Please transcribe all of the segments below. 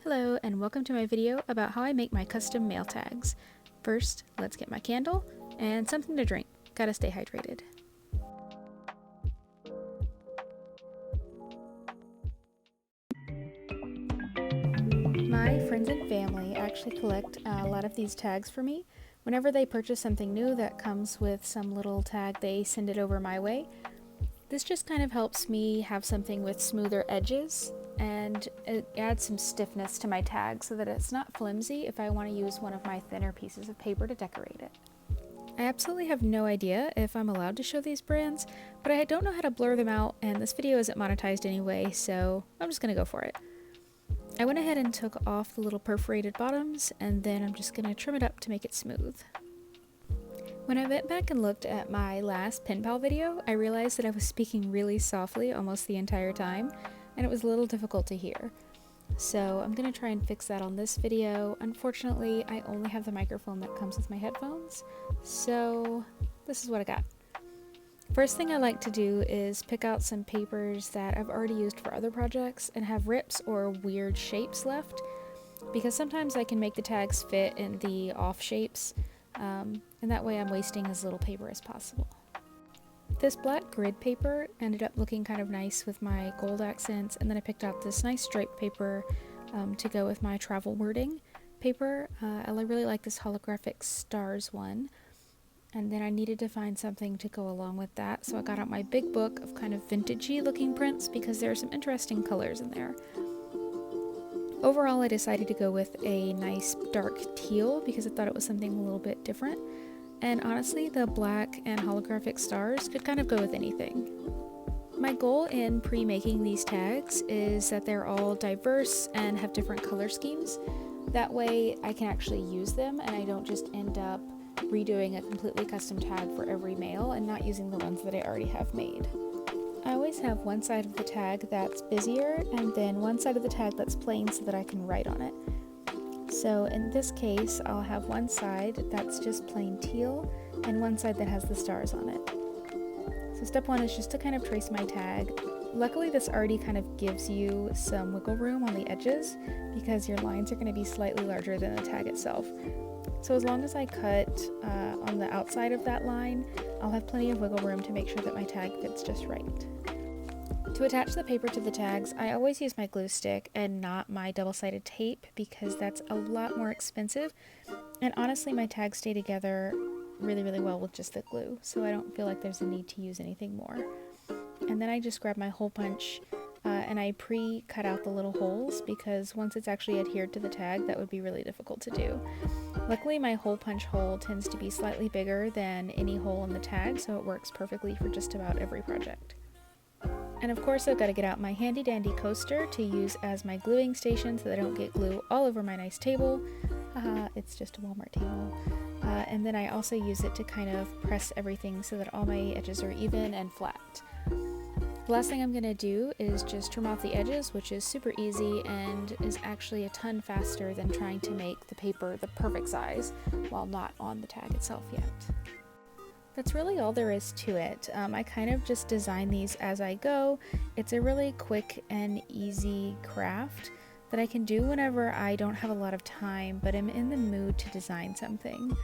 Hello and welcome to my video about how I make my custom mail tags. First, let's get my candle and something to drink. Gotta stay hydrated. My friends and family actually collect a lot of these tags for me. Whenever they purchase something new that comes with some little tag, they send it over my way. This just kind of helps me have something with smoother edges, and it adds some stiffness to my tag so that it's not flimsy if I want to use one of my thinner pieces of paper to decorate it. I absolutely have no idea if I'm allowed to show these brands, but I don't know how to blur them out, and this video isn't monetized anyway, so I'm just gonna go for it. I went ahead and took off the little perforated bottoms, and then I'm just gonna trim it up to make it smooth. When I went back and looked at my last penpal video, I realized that I was speaking really softly almost the entire time, and it was a little difficult to hear. So I'm going to try and fix that on this video. Unfortunately, I only have the microphone that comes with my headphones, so this is what I got. First thing I like to do is pick out some papers that I've already used for other projects and have rips or weird shapes left, because sometimes I can make the tags fit in the off shapes, and that way I'm wasting as little paper as possible. This black grid paper ended up looking kind of nice with my gold accents, and then I picked out this nice striped paper to go with my travel wording paper. I really like this holographic stars one, and then I needed to find something to go along with that, so I got out my big book of kind of vintagey looking prints because there are some interesting colors in there. Overall, I decided to go with a nice dark teal because I thought it was something a little bit different. And honestly, the black and holographic stars could kind of go with anything. My goal in pre-making these tags is that they're all diverse and have different color schemes. That way I can actually use them and I don't just end up redoing a completely custom tag for every mail and not using the ones that I already have made. I always have one side of the tag that's busier and then one side of the tag that's plain so that I can write on it. So in this case, I'll have one side that's just plain teal and one side that has the stars on it. So step one is just to kind of trace my tag. Luckily this already kind of gives you some wiggle room on the edges because your lines are going to be slightly larger than the tag itself. So as long as I cut on the outside of that line, I'll have plenty of wiggle room to make sure that my tag fits just right. To attach the paper to the tags, I always use my glue stick and not my double-sided tape because that's a lot more expensive, and honestly my tags stay together really well with just the glue, so I don't feel like there's a need to use anything more. And then I just grab my hole punch and I pre-cut out the little holes because once it's actually adhered to the tag, that would be really difficult to do. Luckily my hole punch hole tends to be slightly bigger than any hole in the tag, so it works perfectly for just about every project. And of course I've got to get out my handy dandy coaster to use as my gluing station so that I don't get glue all over my nice table. It's just a Walmart table. And then I also use it to kind of press everything so that all my edges are even and flat. The last thing I'm going to do is just trim off the edges, which is super easy and is actually a ton faster than trying to make the paper the perfect size while not on the tag itself yet. That's really all there is to it. I kind of just design these as I go. It's a really quick and easy craft that I can do whenever I don't have a lot of time, but I'm in the mood to design something.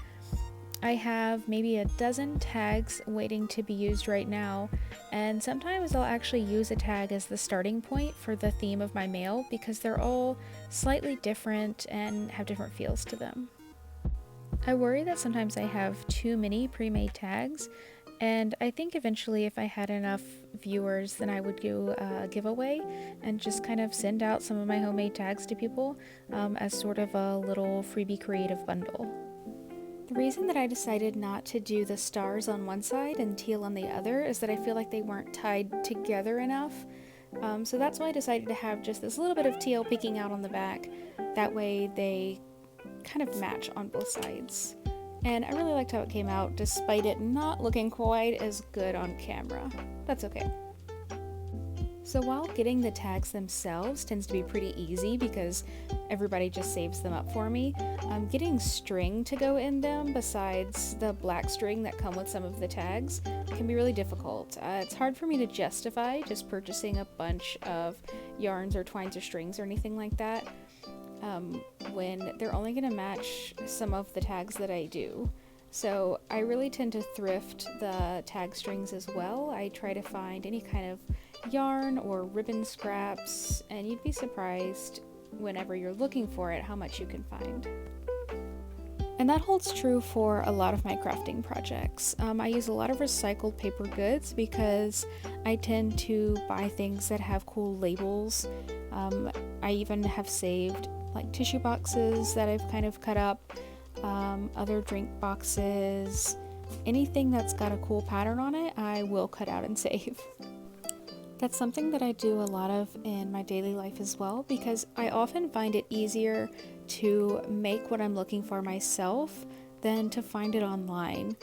I have maybe a dozen tags waiting to be used right now, and sometimes I'll actually use a tag as the starting point for the theme of my mail because they're all slightly different and have different feels to them. I worry that sometimes I have too many pre-made tags, and I think eventually if I had enough viewers then I would do a giveaway and just kind of send out some of my homemade tags to people as sort of a little freebie creative bundle. The reason that I decided not to do the stars on one side and teal on the other is that I feel like they weren't tied together enough. So that's why I decided to have just this little bit of teal peeking out on the back. That way they kind of match on both sides. And I really liked how it came out despite it not looking quite as good on camera. That's okay. So while getting the tags themselves tends to be pretty easy because everybody just saves them up for me, getting string to go in them besides the black string that come with some of the tags can be really difficult. It's hard for me to justify just purchasing a bunch of yarns or twines or strings or anything like that. when they're only going to match some of the tags that I do. So I really tend to thrift the tag strings as well. I try to find any kind of yarn or ribbon scraps, and you'd be surprised whenever you're looking for it how much you can find. And that holds true for a lot of my crafting projects. I use a lot of recycled paper goods because I tend to buy things that have cool labels. I even have saved like tissue boxes that I've kind of cut up, other drink boxes, anything that's got a cool pattern on it, I will cut out and save. That's something that I do a lot of in my daily life as well, because I often find it easier to make what I'm looking for myself than to find it online.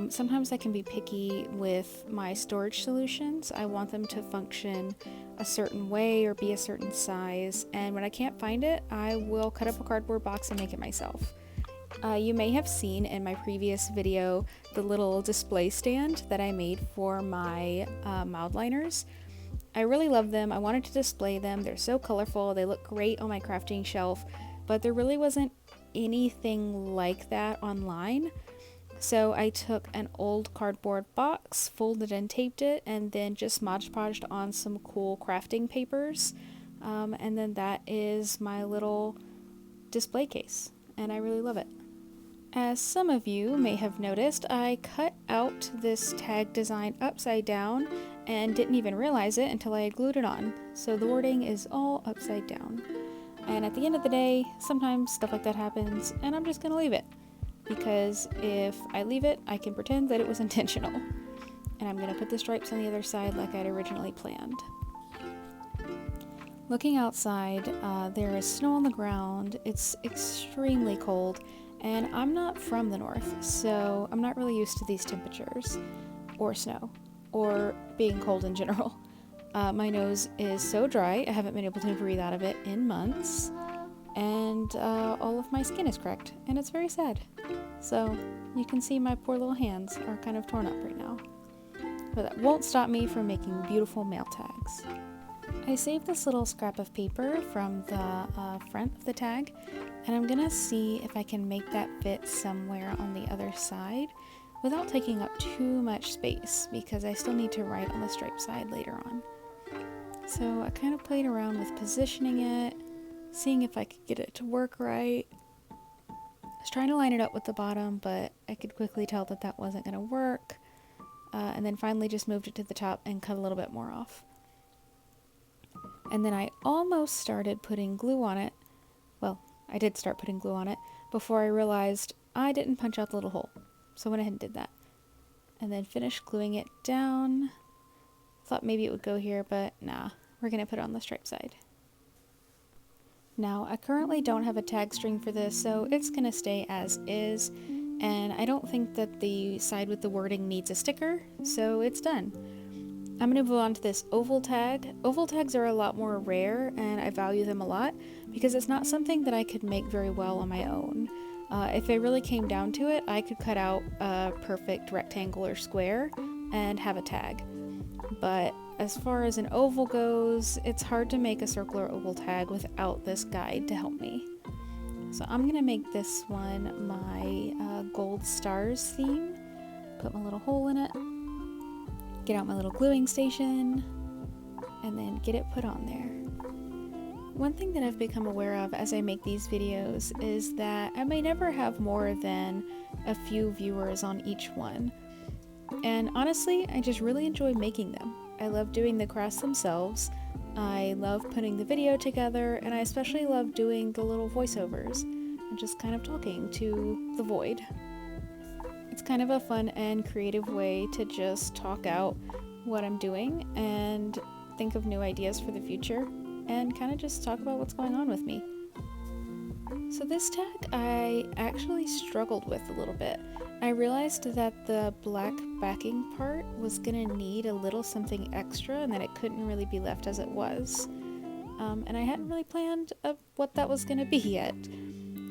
Sometimes I can be picky with my storage solutions. I want them to function a certain way or be a certain size, and when I can't find it, I will cut up a cardboard box and make it myself. You may have seen in my previous video the little display stand that I made for my mild liners. I really love them. I wanted to display them. They're so colorful. They look great on my crafting shelf, but there really wasn't anything like that online. So I took an old cardboard box, folded and taped it, and then just Mod Podged on some cool crafting papers. And then that is my little display case, and I really love it. As some of you may have noticed, I cut out this tag design upside down and didn't even realize it until I had glued it on. So the wording is all upside down. And at the end of the day, sometimes stuff like that happens, and I'm just gonna leave it. Because if I leave it, I can pretend that it was intentional. And I'm gonna put the stripes on the other side like I'd originally planned. Looking outside, there is snow on the ground. It's extremely cold, and I'm not from the north, so I'm not really used to these temperatures, or snow, or being cold in general. My nose is so dry, I haven't been able to breathe out of it in months, and all of my skin is cracked, and it's very sad. So you can see my poor little hands are kind of torn up right now. But that won't stop me from making beautiful mail tags. I saved this little scrap of paper from the front of the tag, and I'm gonna see if I can make that fit somewhere on the other side without taking up too much space, because I still need to write on the stripe side later on. So I kind of played around with positioning it, seeing if I could get it to work right. I was trying to line it up with the bottom, but I could quickly tell that that wasn't gonna work, and then finally just moved it to the top and cut a little bit more off. And then I almost started putting glue on it. Well, I did start putting glue on it before I realized I didn't punch out the little hole. So I went ahead and did that. And then finished gluing it down. Thought maybe it would go here, but nah, we're gonna put it on the stripe side. Now, I currently don't have a tag string for this, so it's gonna stay as is. And I don't think that the side with the wording needs a sticker, so it's done. I'm going to move on to this oval tag. Oval tags are a lot more rare, and I value them a lot because it's not something that I could make very well on my own. If it really came down to it, I could cut out a perfect rectangle or square and have a tag. But as far as an oval goes, it's hard to make a circle or oval tag without this guide to help me. So I'm going to make this one my gold stars theme. Put my little hole in it. Get out my little gluing station, and then get it put on there. One thing that I've become aware of as I make these videos is that I may never have more than a few viewers on each one. And honestly, I just really enjoy making them. I love doing the crafts themselves, I love putting the video together, and I especially love doing the little voiceovers and just kind of talking to the void. It's kind of a fun and creative way to just talk out what I'm doing and think of new ideas for the future and kind of just talk about what's going on with me. So this tag I actually struggled with a little bit. I realized that the black backing part was gonna need a little something extra and that it couldn't really be left as it was. And I hadn't really planned what that was gonna be yet.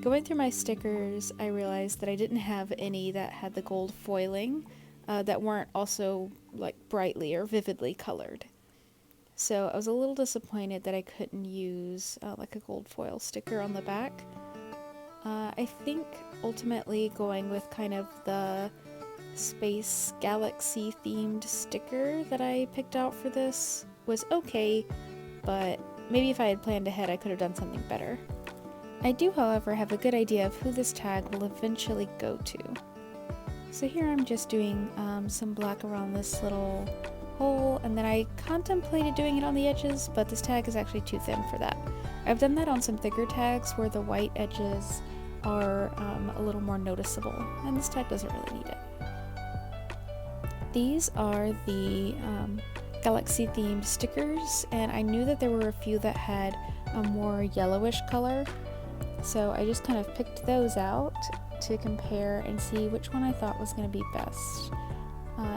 Going through my stickers, I realized that I didn't have any that had the gold foiling that weren't also like brightly or vividly colored. So I was a little disappointed that I couldn't use like a gold foil sticker on the back. I think ultimately going with kind of the space galaxy themed sticker that I picked out for this was okay, but maybe if I had planned ahead I could have done something better. I do, however, have a good idea of who this tag will eventually go to. So here I'm just doing some black around this little hole, and then I contemplated doing it on the edges, but this tag is actually too thin for that. I've done that on some thicker tags where the white edges are a little more noticeable, and this tag doesn't really need it. These are the galaxy themed stickers, and I knew that there were a few that had a more yellowish color, so I just kind of picked those out to compare and see which one I thought was going to be best.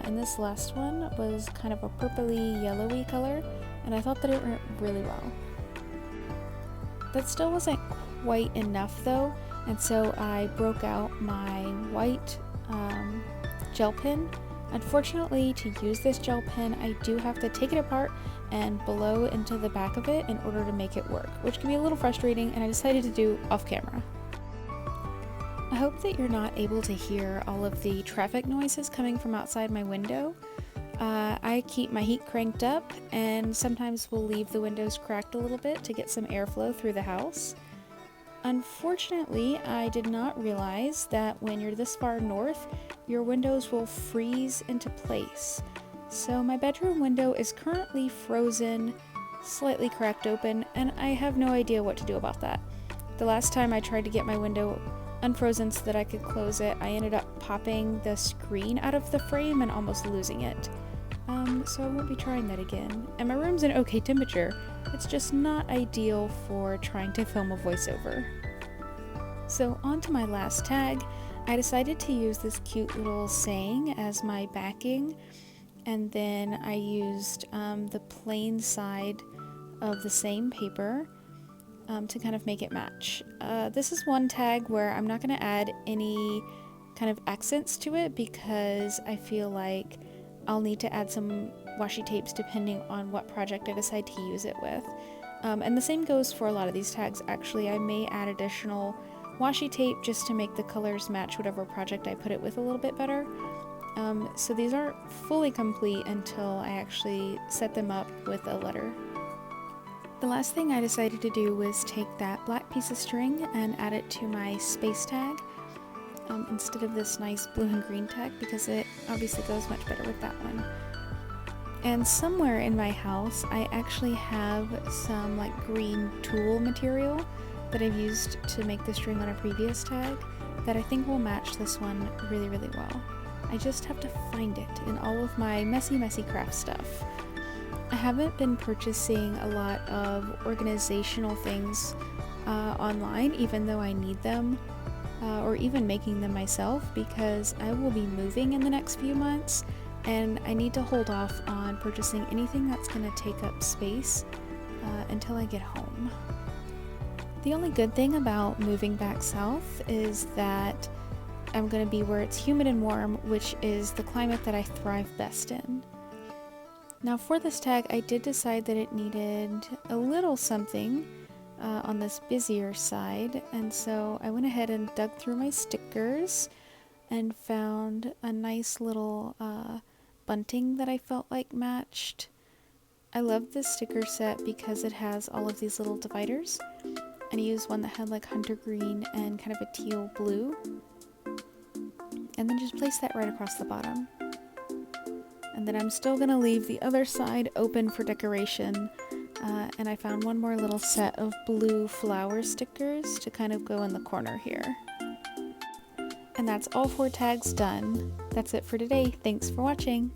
And this last one was kind of a purpley yellowy color, and I thought that it went really well. That still wasn't quite enough though, and so I broke out my white gel pen. Unfortunately, to use this gel pen, I do have to take it apart and blow into the back of it in order to make it work, which can be a little frustrating, and I decided to do off camera. I hope that you're not able to hear all of the traffic noises coming from outside my window. I keep my heat cranked up, and sometimes we'll leave the windows cracked a little bit to get some airflow through the house. Unfortunately, I did not realize that when you're this far north, your windows will freeze into place. So my bedroom window is currently frozen, slightly cracked open, and I have no idea what to do about that. The last time I tried to get my window unfrozen so that I could close it, I ended up popping the screen out of the frame and almost losing it. So I won't be trying that again. And my room's an okay temperature, it's just not ideal for trying to film a voiceover. So on to my last tag. I decided to use this cute little saying as my backing, and then I used the plain side of the same paper to kind of make it match. This is one tag where I'm not going to add any kind of accents to it because I feel like I'll need to add some washi tapes depending on what project I decide to use it with. And the same goes for a lot of these tags actually. I may add additional washi tape just to make the colors match whatever project I put it with a little bit better. So these aren't fully complete until I actually set them up with a letter. The last thing I decided to do was take that black piece of string and add it to my space tag instead of this nice blue and green tag, because it obviously goes much better with that one. And somewhere in my house I actually have some like green tulle material that I've used to make the string on a previous tag that I think will match this one really, really well. I just have to find it in all of my messy craft stuff. I haven't been purchasing a lot of organizational things online, even though I need them, or even making them myself, because I will be moving in the next few months, and I need to hold off on purchasing anything that's going to take up space until I get home. The only good thing about moving back south is that I'm going to be where it's humid and warm, which is the climate that I thrive best in. Now for this tag, I did decide that it needed a little something on this busier side, and so I went ahead and dug through my stickers and found a nice little bunting that I felt like matched. I love this sticker set because it has all of these little dividers, and I used one that had like hunter green and kind of a teal blue, and then just place that right across the bottom. And then I'm still going to leave the other side open for decoration, and I found one more little set of blue flower stickers to kind of go in the corner here. And that's all 4 tags done. That's it for today. Thanks for watching.